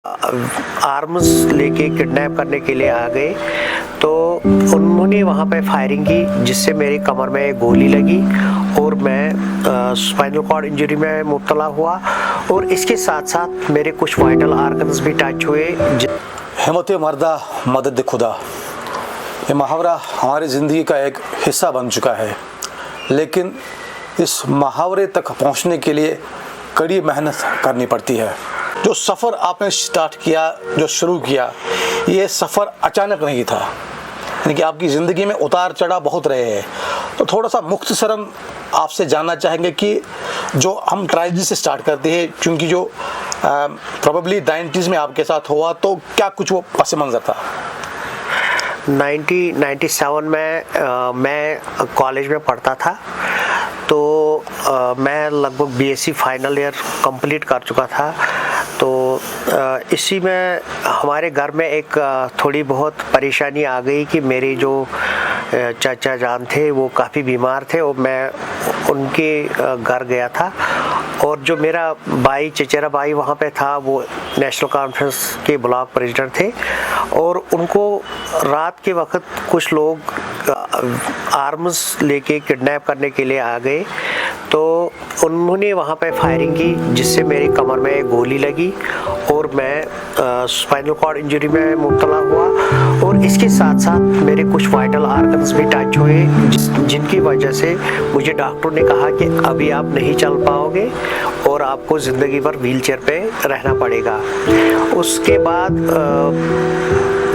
Arms लेके kidnap करने के लिए आ गए, तो उन्होंने वहाँ पे फायरिंग की जिससे मेरी कमर में गोली लगी और मैं स्पाइनल कॉर्ड इंजरी में मुब्तला हुआ और इसके साथ साथ मेरे कुछ वाइटल आर्गन्स भी टच हुए। हिम्मत मर्दा मदद खुदा, ये मुहावरा हमारी ज़िंदगी का एक हिस्सा बन चुका है, लेकिन इस मुहावरे तक पहुंचने के लिए कड़ी मेहनत करनी पड़ती है। जो सफ़र आपने स्टार्ट किया, जो शुरू किया, ये सफ़र अचानक नहीं था, यानी कि आपकी ज़िंदगी में उतार चढ़ाव बहुत रहे हैं। तो थोड़ा सा मुख्तसरन आपसे जानना चाहेंगे कि जो हम ट्रेजेडी से स्टार्ट करते हैं, क्योंकि जो प्रोबेबली 90s में आपके साथ हुआ, तो क्या कुछ वो पस मंज़र था? 1997 में मैं कॉलेज में पढ़ता था, तो मैं लगभग बीएससी फाइनल ईयर कंप्लीट कर चुका था। तो इसी में हमारे घर में एक थोड़ी बहुत परेशानी आ गई कि मेरे जो चाचा जान थे वो काफ़ी बीमार थे और मैं उनके घर गया था, और जो मेरा भाई चचेरा भाई वहाँ पे था वो नेशनल कॉन्फ्रेंस के ब्लॉक प्रेसिडेंट थे, और उनको रात के वक्त कुछ लोग आर्म्स लेके किडनैप करने के लिए आ गए, तो उन्होंने वहाँ पे फायरिंग की जिससे मेरी कमर में गोली लगी और मैं स्पाइनल कॉर्ड इंजरी में मुब्तला हुआ और इसके साथ साथ मेरे कुछ वाइटल आर्गन्स भी टच हुए, जिनकी वजह से मुझे डॉक्टर ने कहा कि अभी आप नहीं चल पाओगे और आपको ज़िंदगी भर व्हीलचेयर पे रहना पड़ेगा। उसके बाद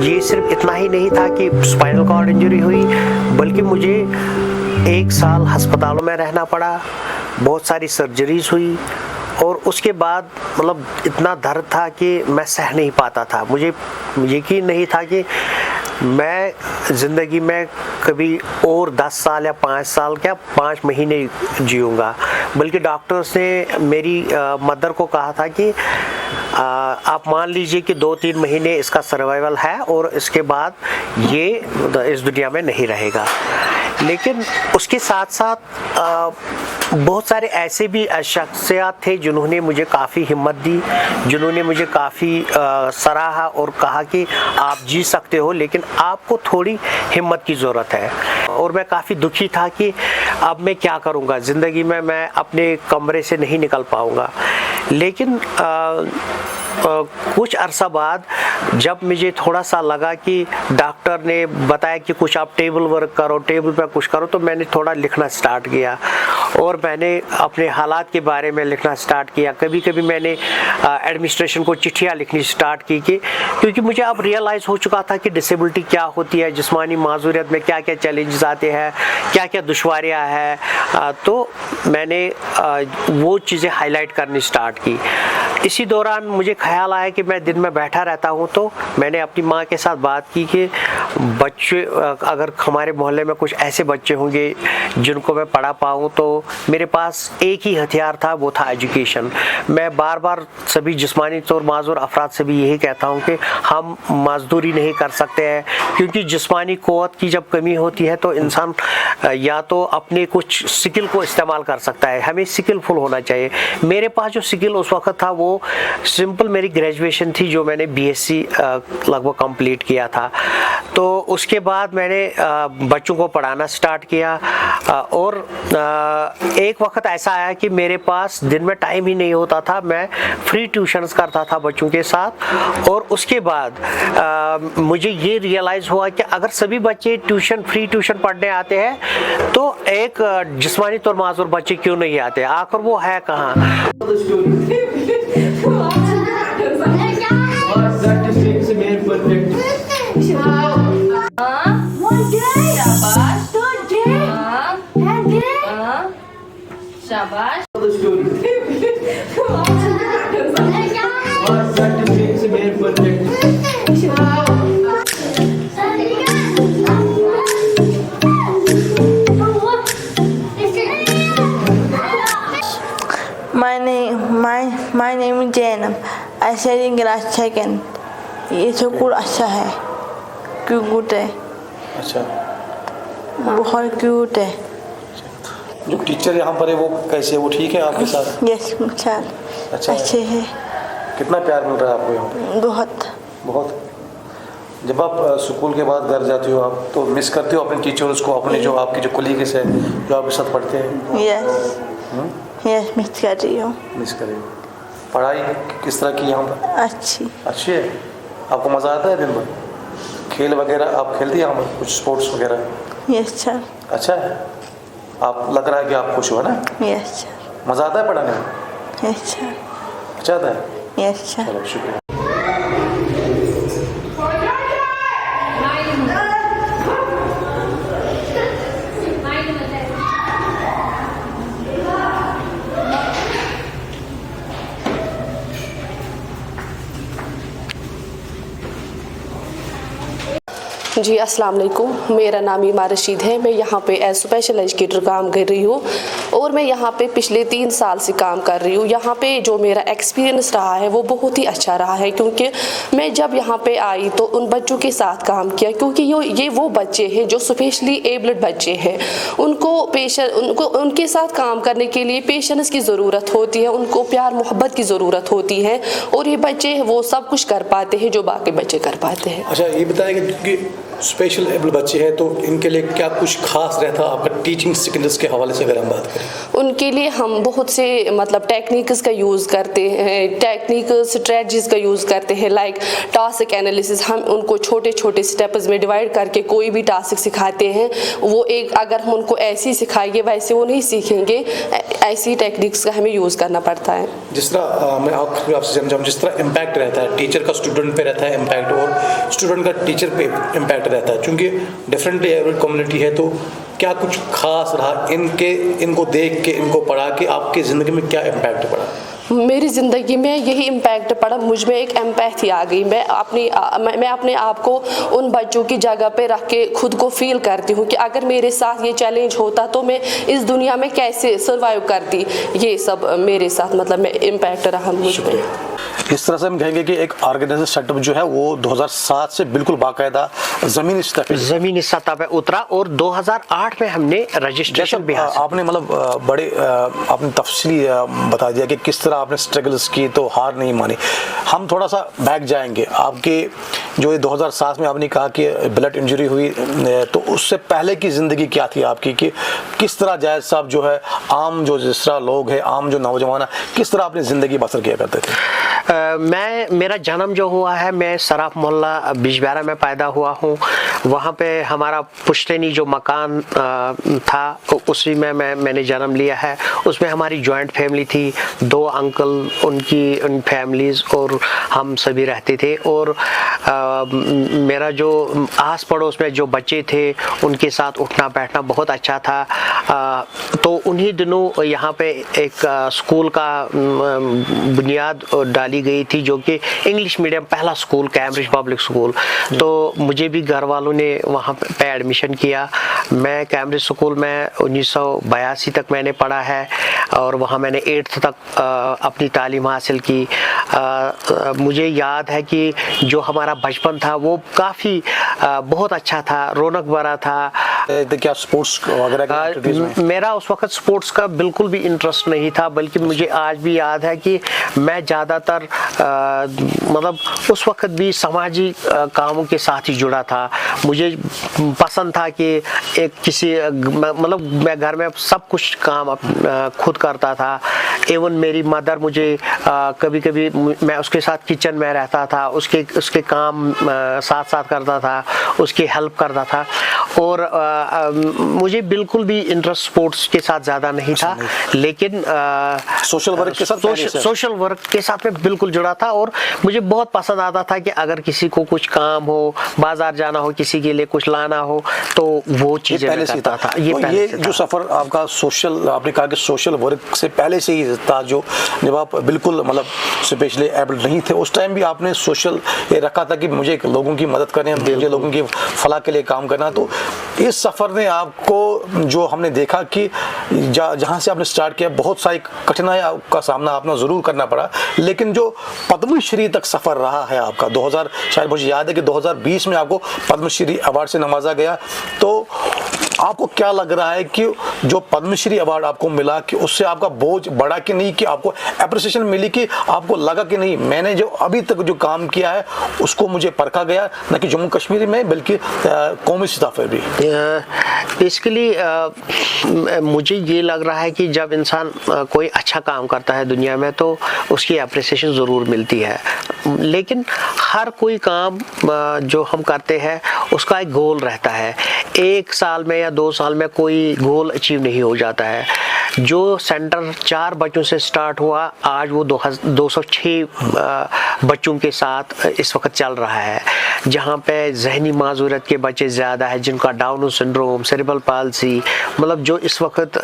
ये सिर्फ इतना ही नहीं था कि स्पाइनल कॉर्ड इंजरी हुई, बल्कि मुझे 1 साल अस्पतालों में रहना पड़ा, बहुत सारी सर्जरीज हुई, और उसके बाद मतलब इतना दर्द था कि मैं सह नहीं पाता था। मुझे यकीन नहीं था कि मैं ज़िंदगी में कभी और 10 साल या 5 साल क्या 5 महीने जीऊँगा, बल्कि डॉक्टर्स ने मेरी मदर को कहा था कि आप मान लीजिए कि 2-3 महीने इसका सर्वाइवल है और इसके बाद ये इस दुनिया में नहीं रहेगा। लेकिन उसके साथ साथ बहुत सारे ऐसे भी शख्सियत थे जिन्होंने मुझे काफ़ी हिम्मत दी, जिन्होंने मुझे काफ़ी सराहा और कहा कि आप जी सकते हो, लेकिन आपको थोड़ी हिम्मत की ज़रूरत है। और मैं काफ़ी दुखी था कि अब मैं क्या करूँगा, ज़िंदगी में मैं अपने कमरे से नहीं निकल पाऊँगा। लेकिन कुछ अरसा बाद जब मुझे थोड़ा सा लगा कि डॉक्टर ने बताया कि कुछ आप टेबल वर्क करो, टेबल पे कुछ करो, तो मैंने थोड़ा लिखना स्टार्ट किया और मैंने अपने हालात के बारे में लिखना स्टार्ट किया। कभी कभी मैंने एडमिनिस्ट्रेशन को चिट्ठियाँ लिखनी स्टार्ट की क्योंकि मुझे अब रियलाइज़ हो चुका था कि डिसेबिलिटी क्या होती है, जिस्मानी माजूरियत में क्या क्या चैलेंजेस आते हैं, क्या क्या दुश्वारियाँ हैं। तो मैंने वो चीज़ें हाईलाइट करनी स्टार्ट की। इसी दौरान मुझे ख्याल आया कि मैं दिन में बैठा रहता हूँ, तो मैंने अपनी माँ के साथ बात की कि बच्चे, अगर हमारे मोहल्ले में कुछ ऐसे बच्चे होंगे जिनको मैं पढ़ा पाऊँ, तो मेरे पास एक ही हथियार था, वो था एजुकेशन। मैं बार बार सभी जिस्मानी तौर माजूर अफराद से भी यही कहता हूँ कि हम मजदूरी नहीं कर सकते हैं, क्योंकि जिस्मानी क़ुव्वत की जब कमी होती है तो इंसान या तो अपने कुछ स्किल को इस्तेमाल कर सकता है, हमें स्किलफुल होना चाहिए। मेरे पास जो स्किल उस वक्त था वो सिंपल मेरी ग्रेजुएशन थी, जो मैंने बीएससी लगभग कंप्लीट किया था। तो उसके बाद मैंने बच्चों को पढ़ाना स्टार्ट किया, और एक वक्त ऐसा आया कि मेरे पास दिन में टाइम ही नहीं होता था, मैं फ्री ट्यूशन्स करता था बच्चों के साथ। और उसके बाद मुझे ये रियलाइज़ हुआ कि अगर सभी बच्चे फ्री ट्यूशन पढ़ने आते हैं तो एक जिस्मानी तौर माजूर बच्चे क्यों नहीं आते, आखिर वो है कहाँ। शाबाश। My name is Zainab. I study in class 2nd. ये स्कूल अच्छा है, क्यूट है। अच्छा, बहुत क्यूट है। जो टीचर यहाँ पर है वो कैसे है, वो ठीक है आपके साथ? यस सर, अच्छा अच्छे है। कितना प्यार मिल रहा है आपको यहाँ पे? बहुत। जब आप स्कूल के बाद घर जाती हो आप तो मिस करते हो अपने टीचर्स को, अपने जो आपके जो कोलीग्स हैं जो आपके साथ पढ़ते हैं? यस मिस कर रही हूँ। मिस कर रही हो। पढ़ाई किस तरह की यहाँ पर? अच्छी है। आपको मज़ा आता है दिन भर? खेल वगैरह आप खेलती हैं यहाँ पर, कुछ स्पोर्ट्स वगैरह? Yes sir. अच्छा है। आप लग रहा है कि आप खुश हो ना? Yes sir. मज़ा आता है पढ़ाने में? Yes sir. अच्छा आता है? Yes sir. चलो शुक्रिया। जी अस्सलाम वालेकुम, मेरा नाम ईमा रशीद है। मैं यहाँ पे एज स्पेशल एजुकेटर काम कर रही हूँ और मैं यहाँ पे पिछले 3 साल से काम कर रही हूँ। यहाँ पे जो मेरा एक्सपीरियंस रहा है वो बहुत ही अच्छा रहा है, क्योंकि मैं जब यहाँ पे आई तो उन बच्चों के साथ काम किया, क्योंकि ये वो बच्चे हैं जो स्पेशली एबल्ड बच्चे हैं। उनको उनके साथ काम करने के लिए पेशेंस की ज़रूरत होती है, उनको प्यार मोहब्बत की ज़रूरत होती है, और ये बच्चे वो सब कुछ कर पाते हैं जो बाकी बच्चे कर पाते हैं। अच्छा ये बताएंगे कि स्पेशल एबल बच्चे हैं तो इनके लिए क्या कुछ खास रहता है आपका टीचिंग स्किल्स के हवाले से अगर हम बात करें? उनके लिए हम बहुत से मतलब टेक्निक्स का यूज़ करते हैं, टेक्निकल स्ट्रेटजीज का यूज़ करते हैं, लाइक टास्क एनालिसिस। हम उनको छोटे छोटे स्टेप्स में डिवाइड करके कोई भी टास्क सिखाते हैं। वो एक अगर हम उनको ऐसे ही सिखाएंगे वैसे वो नहीं सीखेंगे, ऐसी टेक्निक्स का हमें यूज़ करना पड़ता है। जिस तरह मैं आपसे जानना चाहूँ, जिस तरह इम्पैक्ट रहता है टीचर का स्टूडेंट पे रहता है इम्पैक्ट, और स्टूडेंट का टीचर पे इम्पैक्ट रहता है, क्योंकि डिफरेंटली एबल्ड कम्युनिटी है, तो क्या कुछ खास रहा इनको देख के, इनको पढ़ा के आपकी ज़िंदगी में क्या इम्पैक्ट पड़ा? मेरी ज़िंदगी में यही इम्पैक्ट पड़ा, मुझ में एक एम्पैथी आ गई। मैं अपने आप को उन बच्चों की जगह पे रख के खुद को फील करती हूँ कि अगर मेरे साथ ये चैलेंज होता तो मैं इस दुनिया में कैसे सर्वाइव करती। ये सब मेरे साथ मतलब इम्पैक्ट रहा मुझ में। इस तरह से हम कहेंगे कि एक ऑर्गेनाइजेशन सेटअप जो है वो 2007 से बिल्कुल बाकायदा ज़मीनी सतह पे उतरा, और 2008 में हमने रजिस्ट्रेशन भी हासिल। आपने मतलब बड़े आपने तफसीली बता दिया कि किस तरह आपने स्ट्रगल्स की तो हार नहीं मानी। हम थोड़ा सा बैक जाएंगे, आपके जो 2007 में आपने कहा कि ब्लड इंजरी हुई, तो उससे पहले की ज़िंदगी क्या थी आपकी, कि किस तरह जायद साहब जो है आम जो जिस तरह लोग हैं, आम जो नौजवान है, किस तरह अपनी ज़िंदगी बसर किया करते थे? मेरा जन्म जो हुआ है, मैं सराफ मोहल्ला बिजबिहारा में पैदा हुआ हूँ। वहाँ पे हमारा पुश्तैनी जो मकान था उसी में मैंने जन्म लिया है। उसमें हमारी जॉइंट फैमिली थी, 2 अंकल, उन फैमिलीज़ और हम सभी रहते थे। और मेरा जो आस पड़ोस में जो बच्चे थे उनके साथ उठना बैठना बहुत अच्छा था। तो उन्हीं दिनों यहाँ पे एक स्कूल का बुनियाद डाली गई थी, जो कि इंग्लिश मीडियम पहला स्कूल, कैम्ब्रिज पब्लिक स्कूल। तो मुझे भी घर वालों ने वहाँ पे एडमिशन किया। मैं कैम्ब्रिज स्कूल में 1982 तक मैंने पढ़ा है, और वहाँ मैंने 8th तक अपनी तालीम हासिल की। मुझे याद है कि जो हमारा बचपन था वो काफ़ी बहुत अच्छा था, रौनक भरा था। क्या स्पोर्ट्स वगैरह? मेरा उस वक्त स्पोर्ट्स का बिल्कुल भी इंटरेस्ट नहीं था, बल्कि मुझे आज भी याद है कि मैं ज़्यादातर मतलब उस वक्त भी समाजी कामों के साथ ही जुड़ा था। मुझे पसंद था कि एक किसी मतलब मैं घर में सब कुछ काम खुद करता था। एवन मेरी मदर मुझे कभी कभी मैं उसके साथ किचन में रहता था, उसके काम साथ साथ करता था, उसकी हेल्प करता था। और मुझे बिल्कुल भी इंटरेस्ट स्पोर्ट्स के साथ ज़्यादा नहीं था, लेकिन सोशल वर्क के साथ मैं बिल्कुल जुड़ा था। और मुझे बहुत पसंद आता था कि अगर किसी को कुछ काम हो, बाजार जाना हो, किसी के लिए कुछ लाना हो, तो वो चीज़ें मैं करता था। ये जो सफ़र आपका सोशल, आपने कहा कि सोशल वर्क से पहले से ही था, जो जब आप बिल्कुल मतलब स्पेशली एबल्ड नहीं थे उस टाइम भी आपने सोशल ये रखा था कि मुझे लोगों की मदद करनी है, मुझे लोगों की फलाह के लिए काम करना। तो इस सफ़र ने आपको जो हमने देखा कि जहाँ से आपने स्टार्ट किया बहुत सारी कठिनाइयों का सामना आपने ज़रूर करना पड़ा, लेकिन जो पद्मश्री तक सफ़र रहा है आपका, 2000 शायद मुझे याद है कि 2020 में आपको पद्मश्री अवार्ड से नवाजा गया। तो आपको क्या लग रहा है कि जो पद्मश्री अवार्ड आपको मिला कि उससे आपका बोझ बढ़ा कि नहीं, कि आपको अप्रिसिएशन मिली, कि आपको लगा कि नहीं मैंने जो अभी तक जो काम किया है उसको मुझे परखा गया, न कि जम्मू कश्मीर में बल्कि कौमी सतह पर भी? बेसिकली मुझे ये लग रहा है कि जब इंसान कोई अच्छा काम करता है दुनिया में तो उसकी अप्रिसिएशन ज़रूर मिलती है, लेकिन हर कोई काम जो हम करते हैं उसका एक गोल रहता है। एक साल में या 2 साल में कोई गोल अचीव नहीं हो जाता है। जो सेंटर 4 बच्चों से स्टार्ट हुआ आज वो 206 बच्चों के साथ इस वक्त चल रहा है, जहाँ पे जहनी माजूरियत के बच्चे ज़्यादा है, जिनका डाउन सिंड्रोम, सेरेब्रल पाल्सी, मतलब जो इस वक्त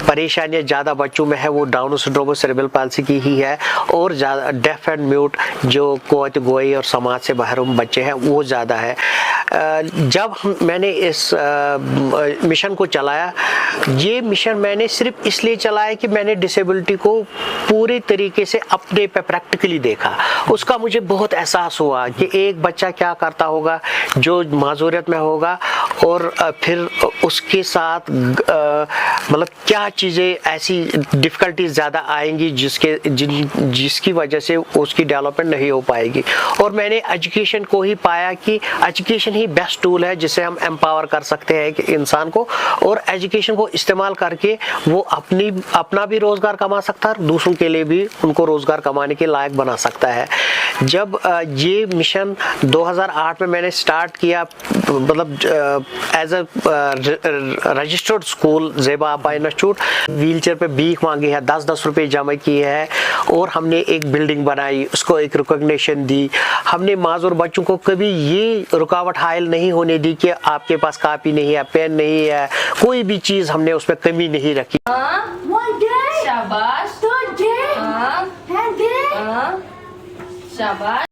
परेशानियाँ ज़्यादा बच्चों में है वो डाउन सिंड्रोम और सेरेब्रल पाल्सी की ही है, और ज़्यादा डेफ एंड म्यूट जो कोत गोई और समाज से महरूम बच्चे हैं वो ज़्यादा है। जब मैंने इस मिशन को चलाया, ये मिशन मैंने सिर्फ इसलिए चलाया कि मैंने डिसेबिलिटी को पूरी तरीके से अपने पे प्रैक्टिकली देखा। उसका मुझे बहुत एहसास हुआ कि एक बच्चा क्या करता होगा जो माजूरियत में होगा, और फिर उसके साथ मतलब क्या चीज़ें ऐसी डिफ़िकल्टीज ज़्यादा आएंगी जिसकी वजह से उसकी डेवलपमेंट नहीं हो पाएगी। और मैंने एजुकेशन को ही पाया कि एजुकेशन ही बेस्ट टूल है जिससे हम एम्पावर कर सकते हैं कि इंसान को, और एजुकेशन को इस्तेमाल करके वो अपना भी रोज़गार कमा सकता है, दूसरों के लिए भी उनको रोज़गार कमाने के लायक बना सकता है। जब ये मिशन 2008 में मैंने स्टार्ट किया, मतलब as a registered school Zeba Aba institute, wheelchair पे भीख मांगी है, 10-10 रुपए जमा किए हैं, और हमने एक बिल्डिंग बनाई, उसको एक रिकॉग्निशन दी। हमने माजूर बच्चों को कभी ये रुकावट हायल नहीं होने दी कि आपके पास कापी नहीं है, पेन नहीं है, कोई भी चीज़ हमने उसमें कमी नहीं रखी। शाबाश। शाबाश।